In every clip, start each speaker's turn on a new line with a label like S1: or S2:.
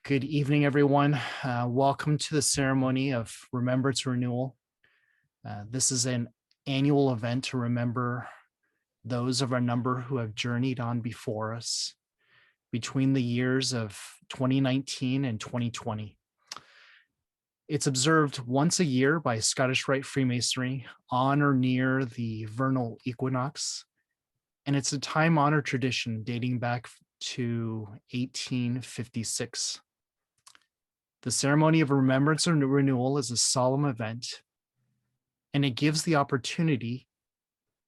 S1: Good evening, everyone. Welcome to the ceremony of Remembrance Renewal. This is an annual event to remember those of our number who have journeyed on before us between the years of 2019 and 2020. It's observed once a year by Scottish Rite Freemasonry on or near the vernal equinox, and it's a time-honored tradition dating back to 1856. The ceremony of Remembrance and Renewal is a solemn event, and it gives the opportunity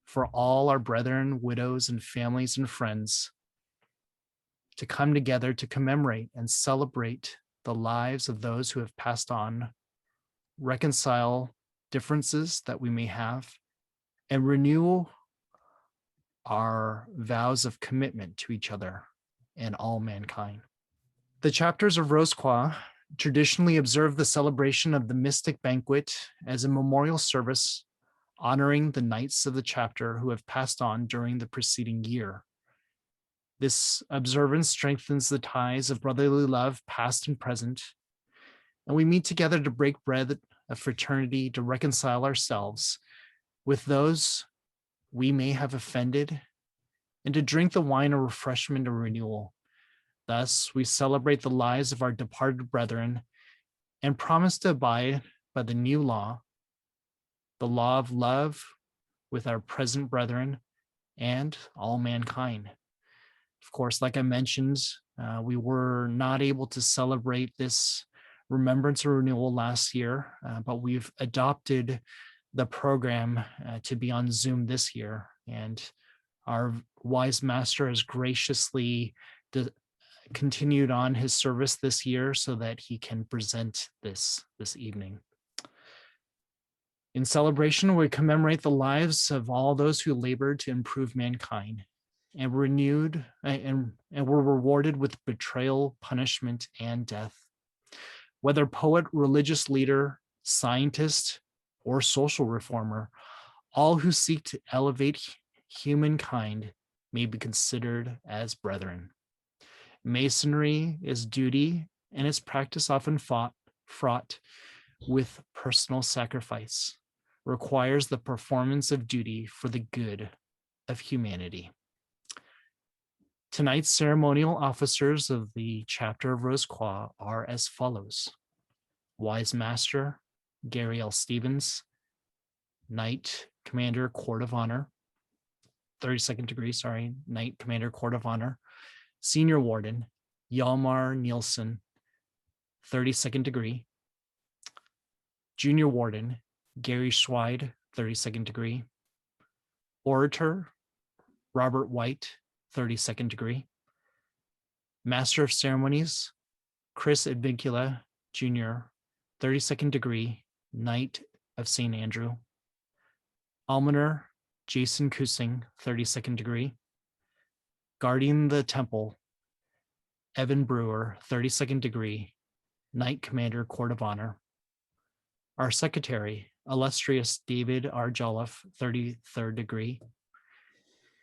S1: for all our brethren, widows, and families and friends to come together to commemorate and celebrate the lives of those who have passed on, reconcile differences that we may have, and renew our vows of commitment to each other and all mankind. The chapters of Rose Croix traditionally observe the celebration of the Mystic Banquet as a memorial service honoring the knights of the chapter who have passed on during the preceding year. This observance strengthens the ties of brotherly love, past and present, and we meet together to break bread of fraternity, to reconcile ourselves with those we may have offended, and to drink the wine of refreshment and renewal. Thus, we celebrate the lives of our departed brethren and promise to abide by the new law, the law of love with our present brethren and all mankind. Of course, like I mentioned, we were not able to celebrate this Remembrance and Renewal last year, but we've adopted the program to be on Zoom this year. And our wise master has graciously continued on his service this year so that he can present this evening. In celebration, we commemorate the lives of all those who labored to improve mankind and were rewarded with betrayal, punishment, and death. Whether poet, religious leader, scientist, or social reformer, all who seek to elevate humankind may be considered as brethren. Masonry is duty, and its practice often fraught with personal sacrifice, requires the performance of duty for the good of humanity. Tonight's ceremonial officers of the chapter of Rose Croix are as follows: Wise Master Gary L. Stevens, Knight Commander Court of Honor, 32nd degree, Knight Commander Court of Honor, Senior Warden Hjalmar Nielsen, 32nd degree. Junior Warden Gary Schweid, 32nd degree. Orator Robert White, 32nd degree. Master of Ceremonies Chris Advincula, Jr., 32nd degree, Knight of St. Andrew. Almoner Jason Kusing, 32nd degree. Guardian the Temple Evan Brewer, 32nd degree, Knight Commander Court of Honor. Our Secretary, illustrious David R. Jolliffe, 33rd degree.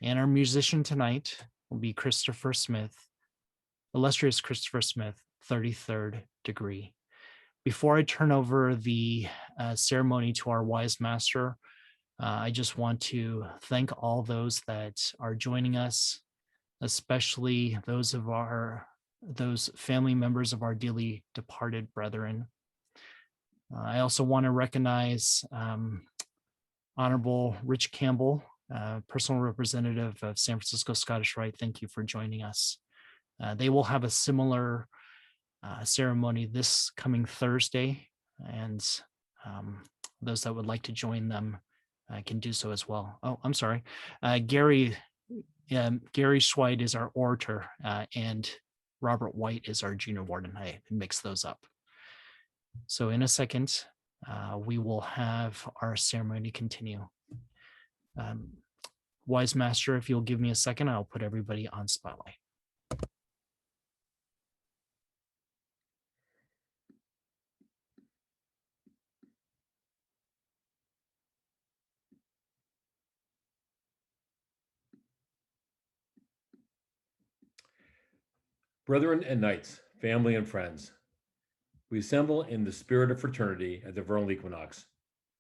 S1: And our musician tonight will be Christopher Smith, illustrious Christopher Smith, 33rd degree. Before I turn over the ceremony to our wise master, I just want to thank all those that are joining us, especially those family members of our dearly departed brethren. I also want to recognize Honorable Rich Campbell, personal representative of San Francisco Scottish Rite. Thank you for joining us. They will have a similar ceremony this coming Thursday, and those that would like to join them can do so as well. Oh, I'm sorry. Gary Schweid is our orator, and Robert White is our junior warden. I mixed those up. So in a second, we will have our ceremony continue. Wise Master, if you'll give me a second, I'll put everybody on spotlight.
S2: Brethren and knights, family, and friends. We assemble in the spirit of fraternity at the vernal equinox,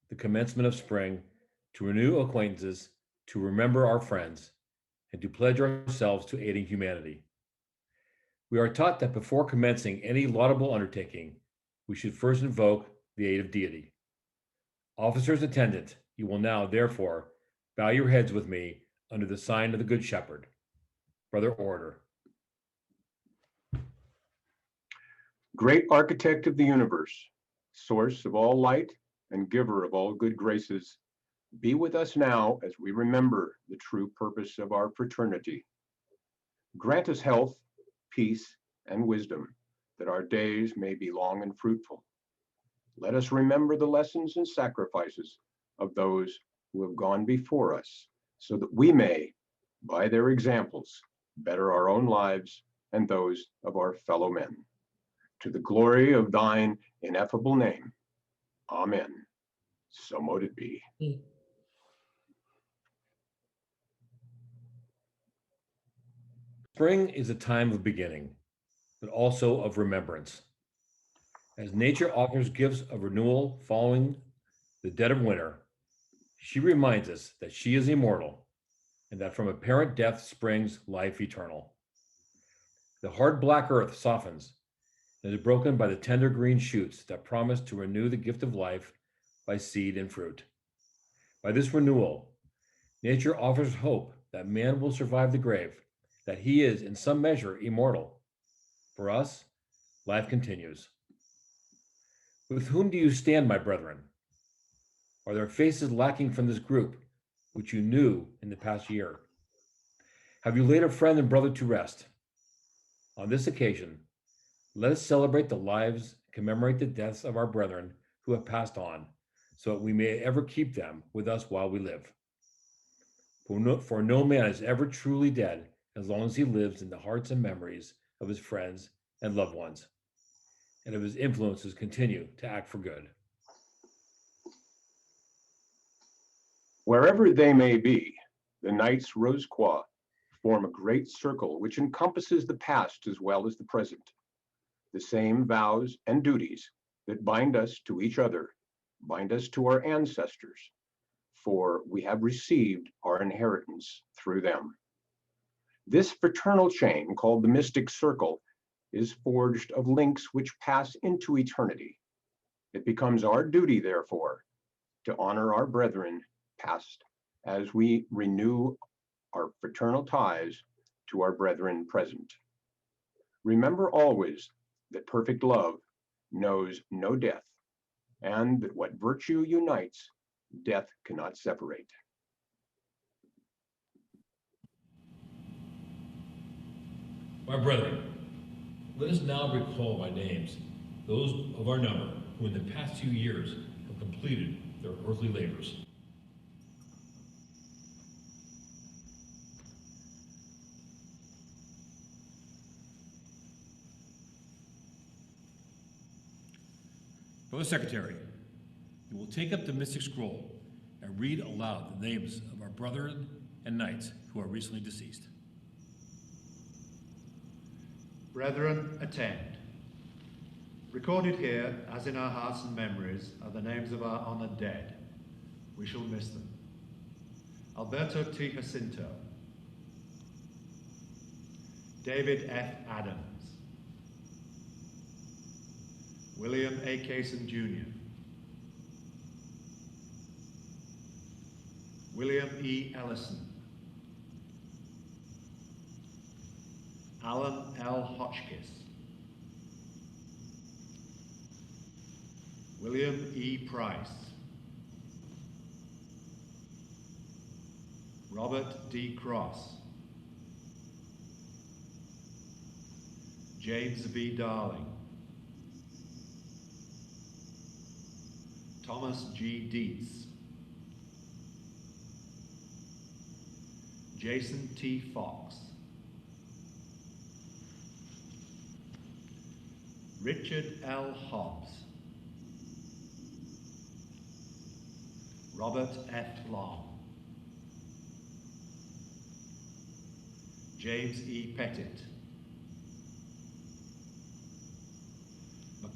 S2: the commencement of spring, to renew acquaintances, to remember our friends, and to pledge ourselves to aiding humanity. We are taught that before commencing any laudable undertaking, we should first invoke the aid of deity. Officers attendant, you will now, therefore, bow your heads with me under the sign of the Good Shepherd. Brother Orator.
S3: Great architect of the universe, source of all light and giver of all good graces, be with us now as we remember the true purpose of our fraternity. Grant us health, peace, and wisdom, that our days may be long and fruitful. Let us remember the lessons and sacrifices of those who have gone before us, so that we may, by their examples, better our own lives and those of our fellow men. To the glory of thine ineffable name. Amen. So mote it be.
S2: Spring is a time of beginning, but also of remembrance. As nature offers gifts of renewal following the dead of winter, she reminds us that she is immortal and that from apparent death springs life eternal. The hard black earth softens and is broken by the tender green shoots that promise to renew the gift of life by seed and fruit. By this renewal, nature offers hope that man will survive the grave, that he is in some measure immortal. For us, life continues. With whom do you stand, my brethren? Are there faces lacking from this group, which you knew in the past year? Have you laid a friend and brother to rest? On this occasion, let us celebrate the lives and commemorate the deaths of our brethren who have passed on, so that we may ever keep them with us while we live. For no man is ever truly dead as long as he lives in the hearts and memories of his friends and loved ones, and of his influences continue to act for good.
S3: Wherever they may be, the Knights Rose Croix form a great circle which encompasses the past as well as the present. The same vows and duties that bind us to each other bind us to our ancestors, for we have received our inheritance through them. This fraternal chain, called the Mystic Circle, is forged of links which pass into eternity. It becomes our duty, therefore, to honor our brethren past as we renew our fraternal ties to our brethren present. Remember always that perfect love knows no death, and that what virtue unites, death cannot separate.
S2: My brethren, let us now recall by names those of our number who in the past 2 years have completed their earthly labors. Brother Secretary, you will take up the mystic scroll and read aloud the names of our brethren and knights who are recently deceased.
S4: Brethren, attend. Recorded here, as in our hearts and memories, are the names of our honored dead. We shall miss them. Alberto T. Jacinto, David F. Adams, William A. Cason Jr., William E. Ellison, Alan L. Hotchkiss, William E. Price, Robert D. Cross, James V. Darling, Thomas G. Dietz, Jason T. Fox, Richard L. Hobbs, Robert F. Long, James E. Pettit,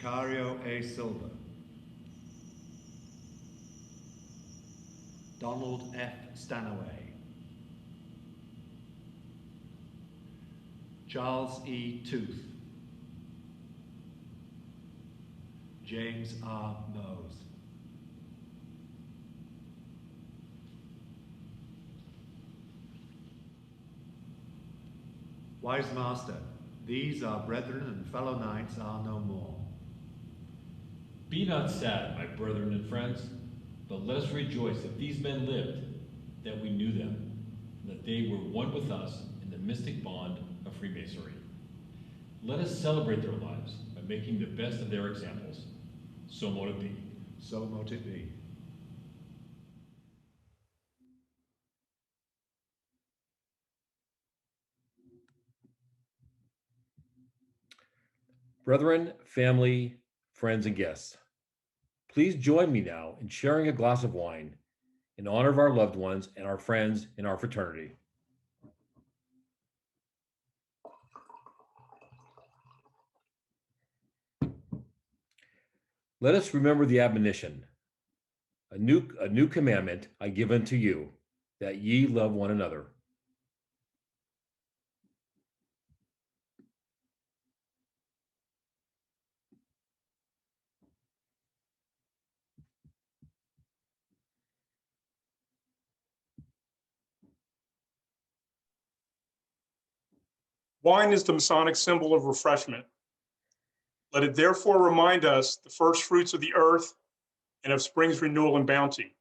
S4: Macario A. Silva, Donald F. Stanaway, Charles E. Tooth, James R. Mose. Wise Master, these our brethren and fellow knights are no more.
S5: Be not sad, my brethren and friends, but let us rejoice that these men lived, that we knew them, and that they were one with us in the mystic bond of Freemasonry. Let us celebrate their lives by making the best of their examples. So mote it be.
S4: So mote it be.
S2: Brethren, family, friends, and guests, please join me now in sharing a glass of wine in honor of our loved ones and our friends in our fraternity. Let us remember the admonition, a new commandment I give unto you, that ye love one another.
S6: Wine is the Masonic symbol of refreshment. Let it therefore remind us the first fruits of the earth and of spring's renewal and bounty.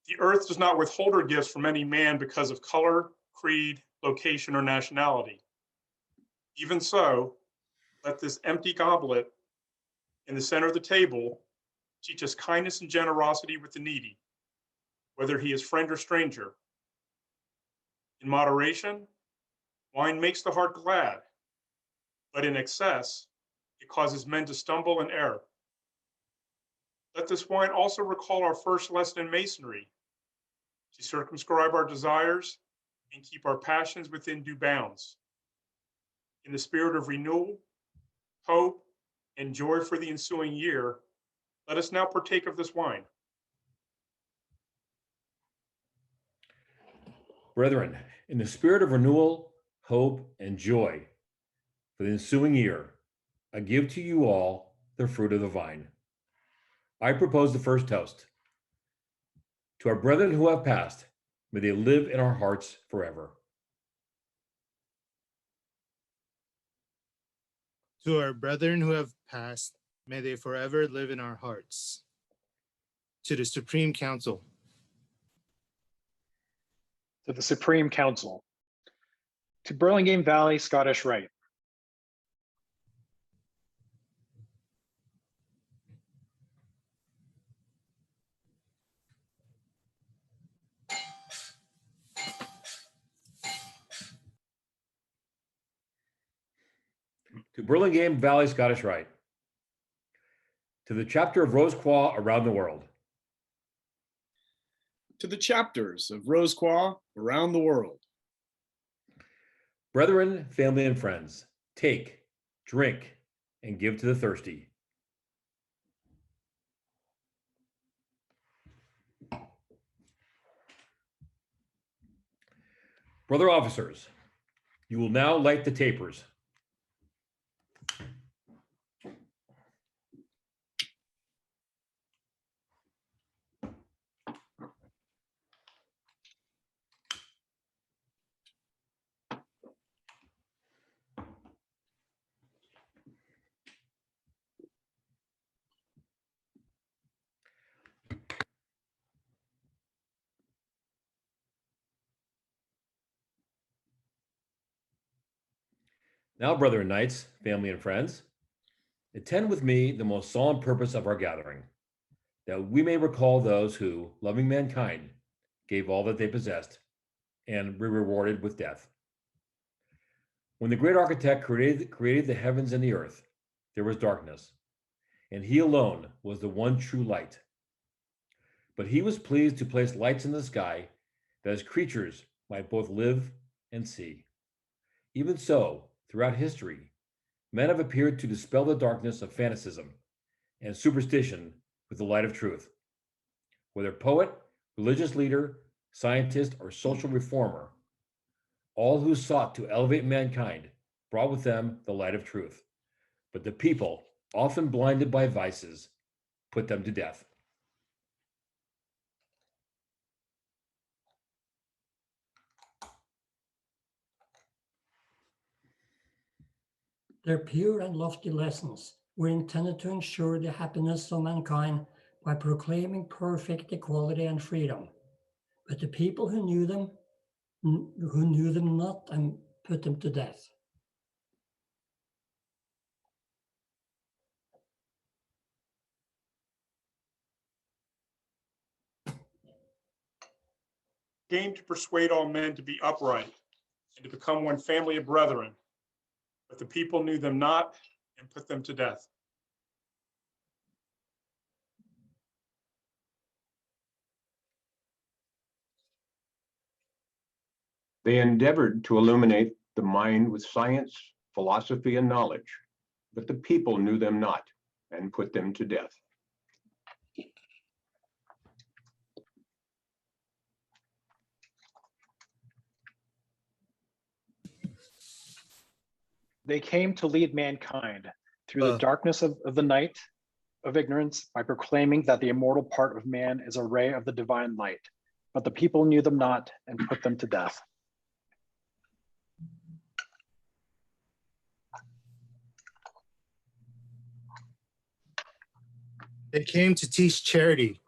S6: The earth does not withhold her gifts from any man because of color, creed, location, or nationality. Even so, let this empty goblet in the center of the table teach us kindness and generosity with the needy, whether he is friend or stranger. In moderation, wine makes the heart glad, but in excess, it causes men to stumble and err. Let this wine also recall our first lesson in Masonry, to circumscribe our desires and keep our passions within due bounds. In the spirit of renewal, hope, and joy for the ensuing year, let us now partake of this wine.
S2: Brethren, in the spirit of renewal, hope, and joy for the ensuing year, I give to you all the fruit of the vine. I propose the first toast. To our brethren who have passed, may they live in our hearts forever.
S7: To our brethren who have passed, may they forever live in our hearts. To the Supreme Council,
S8: To the Supreme Council, to Burlingame Valley Scottish Rite,
S2: To Burlingame Valley Scottish Rite. To the chapter of Rose Croix around the world.
S9: To the chapters of Rose Croix around the world.
S2: Brethren, family, and friends, take, drink, and give to the thirsty. Brother officers, you will now light the tapers. Now, brethren knights, family, and friends, attend with me the most solemn purpose of our gathering, that we may recall those who, loving mankind, gave all that they possessed and were rewarded with death. When the great architect created the heavens and the earth, there was darkness, and he alone was the one true light. But he was pleased to place lights in the sky that his creatures might both live and see. Even so, throughout history, Men have appeared to dispel the darkness of fanaticism and superstition with the light of truth. Whether poet, religious leader, scientist, or social reformer, all who sought to elevate mankind brought with them the light of truth. But the people, often blinded by vices, put them to death.
S10: Their pure and lofty lessons were intended to ensure the happiness of mankind by proclaiming perfect equality and freedom. But the people who knew them not and put them to death.
S6: Came to persuade all men to be upright and to become one family of brethren. But the people knew them not and put them to death.
S3: They endeavored to illuminate the mind with science, philosophy, and knowledge, but the people knew them not and put them to death.
S8: They came to lead mankind through the darkness of the night of ignorance by proclaiming that the immortal part of man is a ray of the divine light. But the people knew them not and put them to death.
S7: They came to teach charity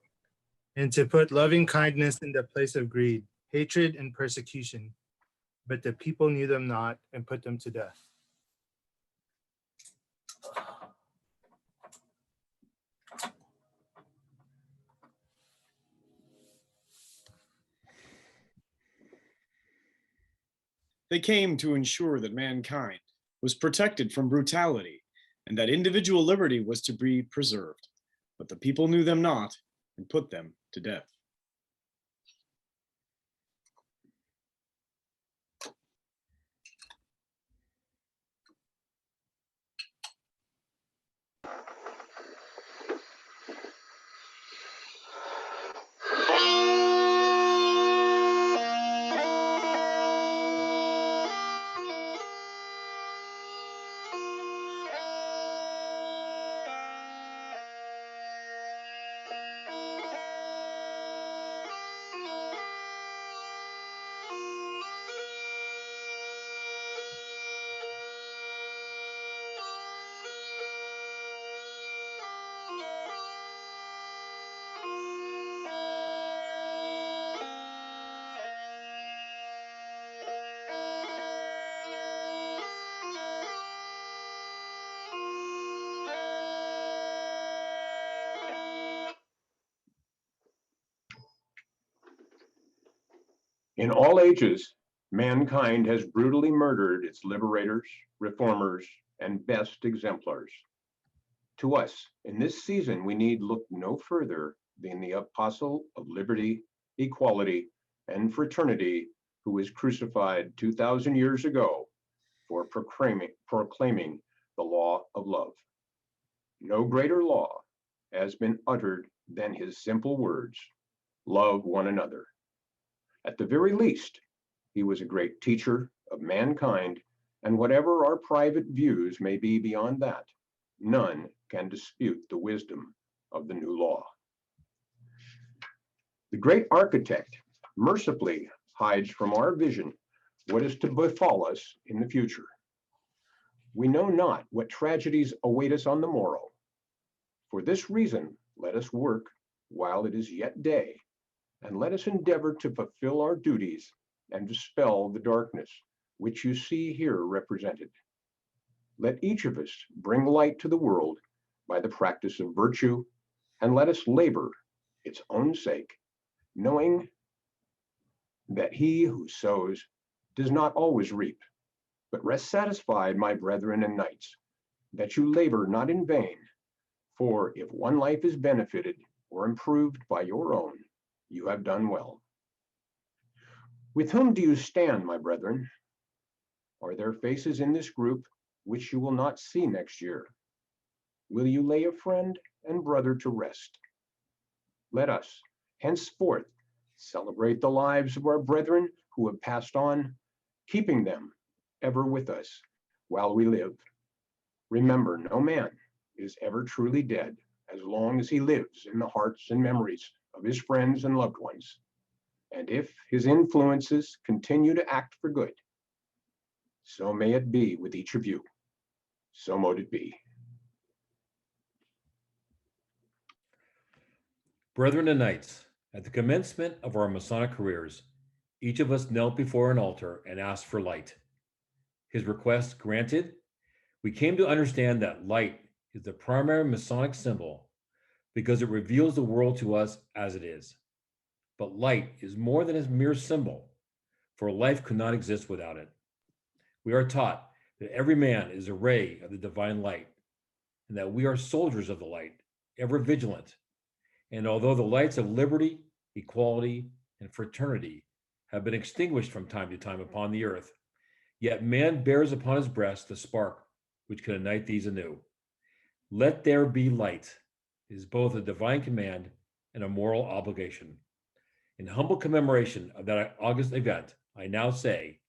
S7: and to put loving kindness in the place of greed, hatred, and persecution. But the people knew them not and put them to death.
S9: They came to ensure that mankind was protected from brutality and that individual liberty was to be preserved. But the people knew them not and put them to death.
S3: In all ages, mankind has brutally murdered its liberators, reformers, and best exemplars. To us, in this season, we need look no further than the apostle of liberty, equality, and fraternity, who was crucified 2,000 years ago for proclaiming the law of love. No greater law has been uttered than his simple words, love one another. At the very least, he was a great teacher of mankind, and whatever our private views may be beyond that, none can dispute the wisdom of the new law. The great architect mercifully hides from our vision what is to befall us in the future. We know not what tragedies await us on the morrow. For this reason, let us work while it is yet day, and let us endeavor to fulfill our duties and dispel the darkness which you see here represented. Let each of us bring light to the world by the practice of virtue, and let us labor its own sake, knowing that he who sows does not always reap. But rest satisfied, my brethren and knights, that you labor not in vain, for if one life is benefited or improved by your own, you have done well. With whom do you stand, my brethren? Are there faces in this group which you will not see next year? Will you lay a friend and brother to rest? Let us henceforth celebrate the lives of our brethren who have passed on, keeping them ever with us while we live. Remember, no man is ever truly dead as long as he lives in the hearts and memories of his friends and loved ones. And if his influences continue to act for good, so may it be with each of you. So mote it be.
S2: Brethren and knights, at the commencement of our Masonic careers, each of us knelt before an altar and asked for light. His request granted, we came to understand that light is the primary Masonic symbol because it reveals the world to us as it is. But light is more than a mere symbol, for life could not exist without it. We are taught that every man is a ray of the divine light, and that we are soldiers of the light, ever vigilant. And although the lights of liberty, equality, and fraternity have been extinguished from time to time upon the earth, yet man bears upon his breast the spark which can ignite these anew. Let there be light is both a divine command and a moral obligation. In humble commemoration of that august event, I now say,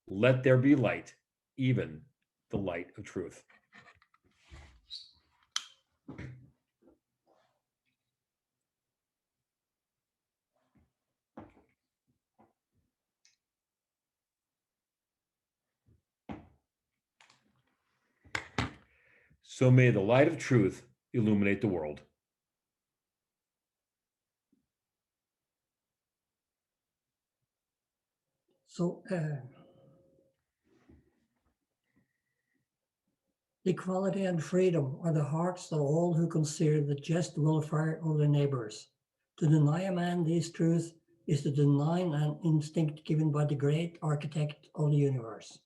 S2: let there be light, even the light of truth. So may the light of truth illuminate the world.
S10: So, equality and freedom are the hearts of all who consider the just welfare of their neighbors. To deny a man these truths is to deny an instinct given by the great architect of the universe.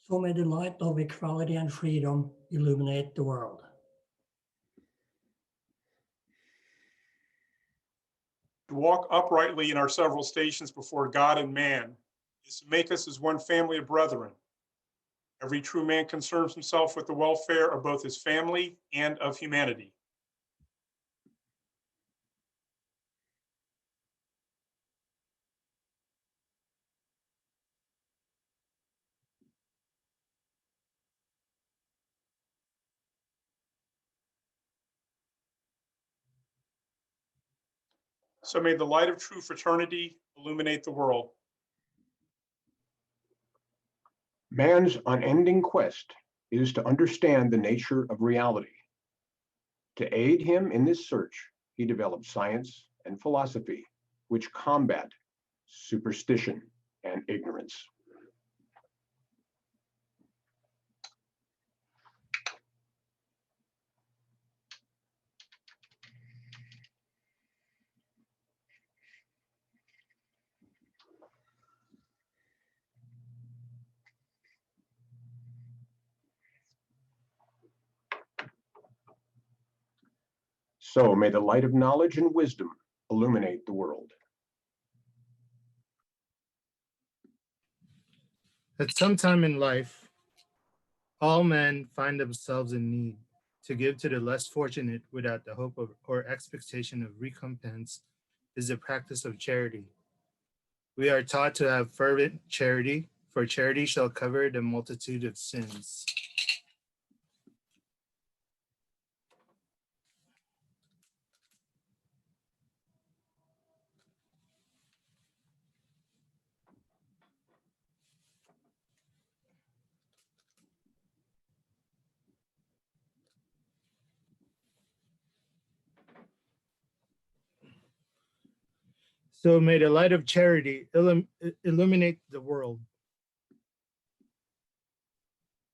S10: So may the light of equality and freedom illuminate the world.
S6: To walk uprightly in our several stations before God and man is to make us as one family of brethren. Every true man concerns himself with the welfare of both his family and of humanity. So may the light of true fraternity illuminate the world.
S3: Man's unending quest is to understand the nature of reality. To aid him in this search, he developed science and philosophy, which combat superstition and ignorance. So may the light of knowledge and wisdom illuminate the world.
S7: At some time in life, all men find themselves in need to give to the less fortunate without the hope of or expectation of recompense is the practice of charity. We are taught to have fervent charity, for charity shall cover the multitude of sins. So may the light of charity illuminate the world.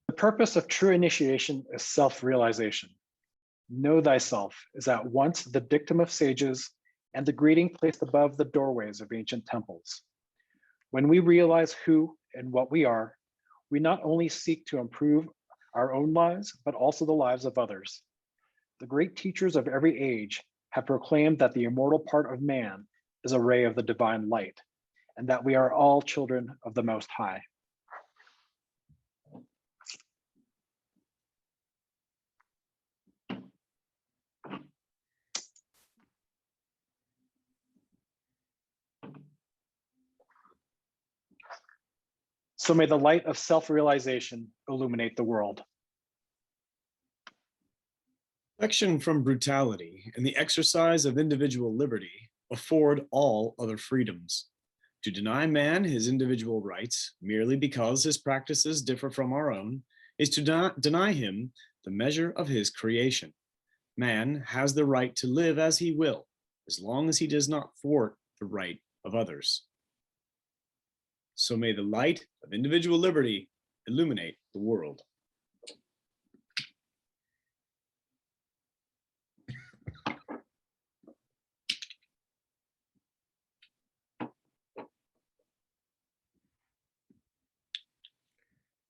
S8: The purpose of true initiation is self-realization. Know thyself is at once the dictum of sages and the greeting placed above the doorways of ancient temples. When we realize who and what we are, we not only seek to improve our own lives, but also the lives of others. The great teachers of every age have proclaimed that the immortal part of man is a ray of the divine light, and that we are all children of the Most High. So may the light of self-realization illuminate the world.
S9: Protection from brutality and the exercise of individual liberty afford all other freedoms. To deny man his individual rights merely because his practices differ from our own is to deny him the measure of his creation. Man has the right to live as he will, as long as he does not thwart the right of others. So may the light of individual liberty illuminate the world.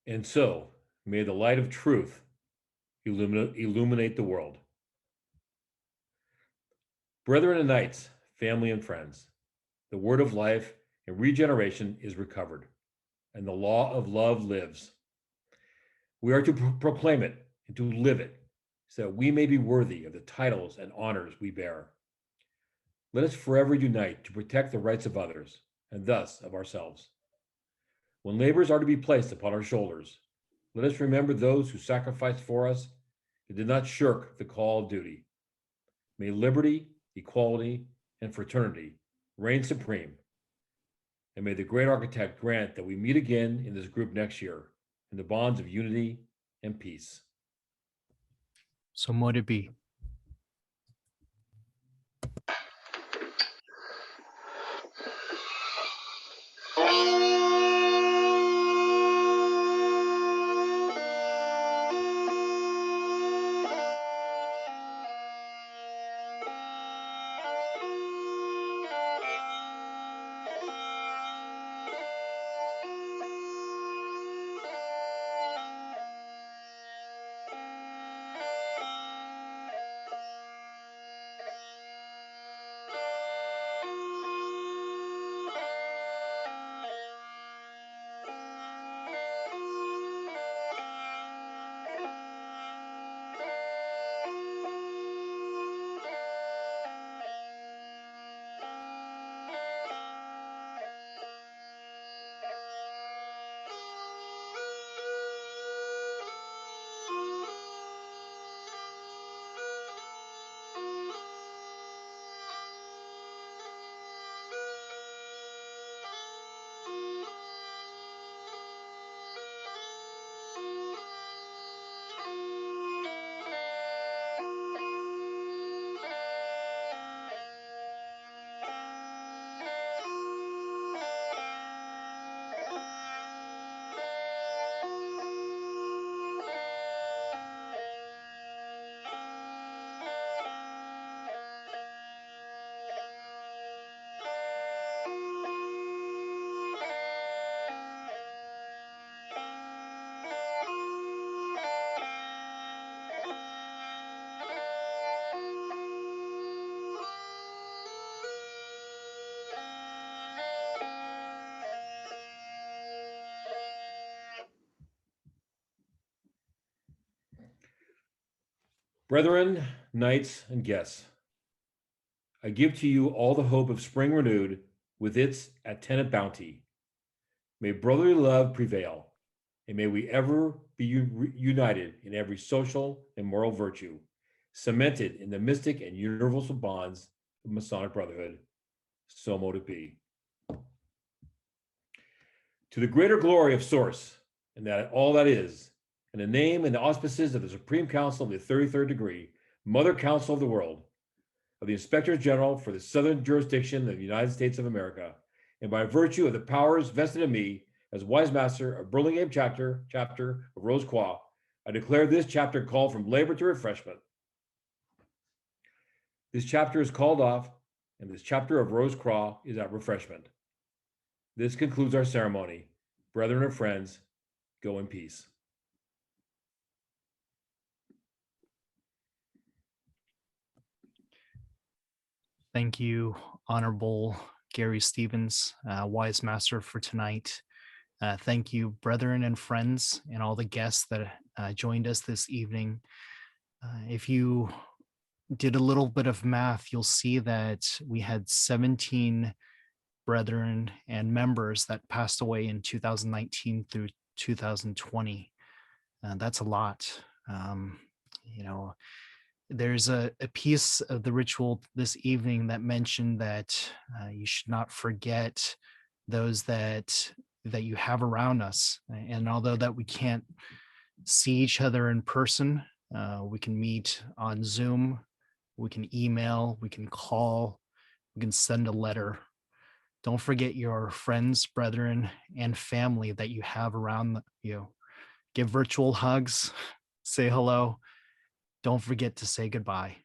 S2: And so may the light of truth illuminate the world. Brethren and knights, family and friends, the word of life and regeneration is recovered, and the law of love lives. We are to proclaim it and to live it, so that we may be worthy of the titles and honors we bear. Let us forever unite to protect the rights of others, and thus of ourselves. When labors are to be placed upon our shoulders, let us remember those who sacrificed for us and did not shirk the call of duty. May liberty, equality, and fraternity reign supreme. And may the great architect grant that we meet again in this group next year in the bonds of unity and peace.
S1: So mote it be.
S2: Brethren, knights, and guests, I give to you all the hope of spring renewed with its attendant bounty. May brotherly love prevail, and may we ever be united in every social and moral virtue, cemented in the mystic and universal bonds of Masonic brotherhood. So mote it be. To the greater glory of Source, and that all that is, in the name and the auspices of the Supreme Council of the 33rd degree, Mother Council of the World, of the Inspectors General for the Southern Jurisdiction of the United States of America, and by virtue of the powers vested in me as Wise Master of Burlingame Chapter of Rose Croix, I declare this chapter called from labor to refreshment. This chapter is called off, and this chapter of Rose Croix is at refreshment. This concludes our ceremony. Brethren and friends, Go in peace.
S1: Thank you, Honorable Gary Stevens, Wise Master, for tonight. Thank you, brethren and friends, and all the guests that joined us this evening. If you did a little bit of math, you'll see that we had 17 brethren and members that passed away in 2019 through 2020. That's a lot. You know, there's a piece of the ritual this evening that mentioned that you should not forget those that you have around us. And although that we can't see each other in person, we can meet on Zoom, we can email, we can call, we can send a letter. Don't forget your friends, brethren, and family that you have around you. Give virtual hugs, say hello. Don't forget to say goodbye.